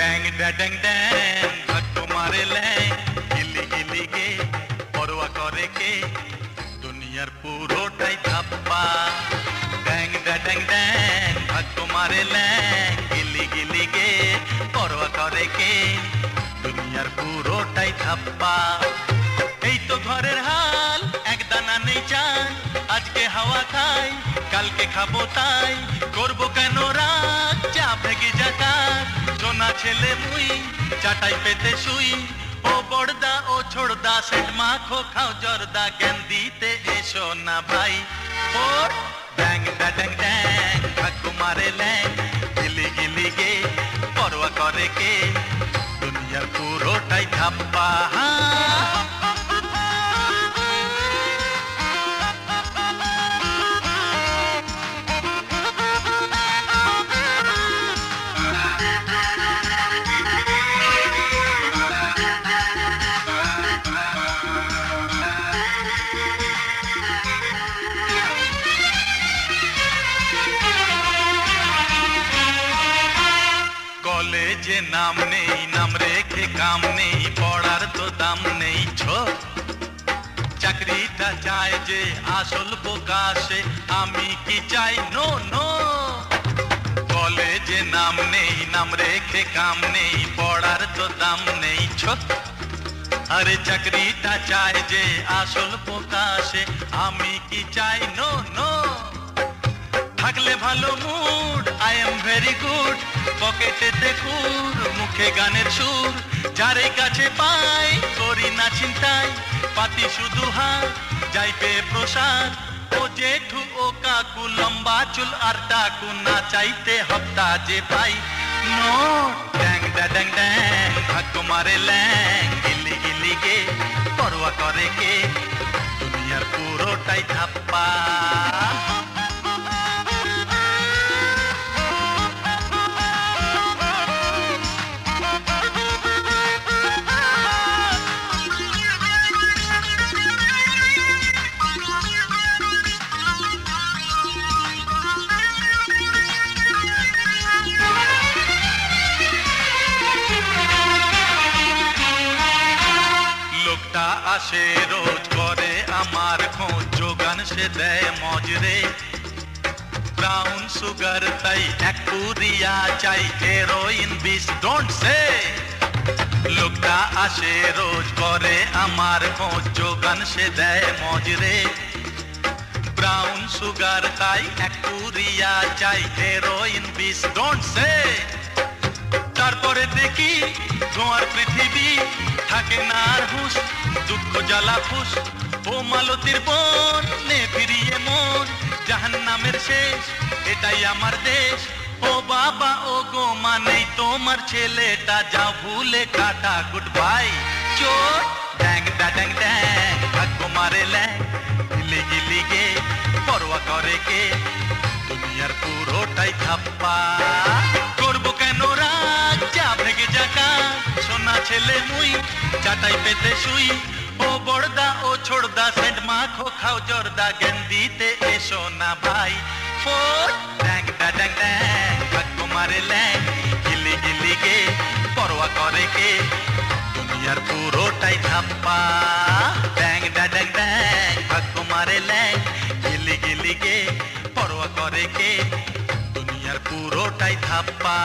ড্যাং ড্যাং ড্যাং ভাগ্য মারে ল্যাং গিলি গিলি গে পরোয়া করে কে দুনিয়ার পুরোটাই ধাপ্পা ড্যাং ড্যাং ড্যাং ভাগ্য মারে ল্যাং গিলি গিলি গে পরোয়া করে কে দুনিয়ার পুরোটাই ধাপ্পা এই তো ঘরের হাল এক দানা নেই চাল আজকে হাওয়া খাই কালকে খাবো তাই করবো কেন রাগ চা ভেগে জাকাত সোনা ছেলে মুই চাটাই পেতে শুই ও বড়দা ও ছোড়দা সেট মাখো খাও জর্দা জ্ঞান দিতে এসো না ভাই ও ড্যাং ড্যাং ড্যাং ভাগ্য মারে ল্যাং গিলি গিলি গে পরোয়া করে কে দুনিয়ার পুরোটাই ধাপ্পা কলেজে নাম নেই নাম রেখে কাম নেই পড়ার তো দাম নেই ছো চাকরিটা চায় যে আসল বোকা সে আমি কি চাই নো নো কলেজে নাম নেই নাম রেখে কাম নেই পড়ার তো দাম নেই ছো আরে চাকরিটা চায় যে আসল বোকা সে আমি কি চাই নো নো থাকলে ভালো mood I am very good পকেটেতে কুর মুখে গানের সুর যারে কাছে পাই করি না চিন্তাই পাতি শুধু হাত যাই পেয়ে প্রসাদ ও জেঠু ও কাকু লম্বা চুল আর ডাকু না চাইতে হপ্তা যে পাই নো ড্যাং ড্যাং ড্যাং ভাগ্য মারে ল্যাং গিলি গিলি গে পরোয়া করে কে দুনিয়ার পুরোটাই ধাপ্পা লোকটা আসে রোজ করে আমার খোঁজ যোগান সে দেয় মজরে ব্রাউন সুগার তাই এক পুরিয়া চাই হেরোইন বিষ ডোন্ট সে লোকটা আসে রোজ করে আমার খোঁজ যোগান সে দেয় মজরে ব্রাউন সুগার তাই এক পুরিয়া চাই হেরোইন বিষ ডোন্ট সে তারপরে দেখি ধোঁয়ার পৃথিবী থাকে না আর হুঁশ দুঃখ জ্বালা ফুস ও মালতীর বোন নে ফিরিয়ে মন জাহান্নামের শেষ এটাই আমার দেশ ও বাবা ও গো মানেই তোমার ছেলেটা যাও ভুলে কাটা গুড বাই চোর ড্যাং ড্যাং ড্যাং ভাগ্য মারে ল্যাং গিলি গিলি গে পরোয়া করে কে দুনিয়ার পুরোটাই ধাপ্পা করবো কেন রাগ চা ভেগে জাকা সোনা ছেলে মুই চাটাই পেতে শুই ও বড়দা ও ছোড়দা সেন্ট মাখো খাও জর্দা জ্ঞান দিতে এসো না ভাই ফোর ড্যাং ড্যাং ড্যাং ভাগ্য মারে ল্যাং গিলি গিলি গে পরোয়া করে কে দুনিয়ার পুরোটাই ধাপ্পা ড্যাং ড্যাং ড্যাং ভাগ্য মারে ল্যাং গিলি গিলি গে পরোয়া করে কে দুনিয়ার পুরোটাই ধাপ্পা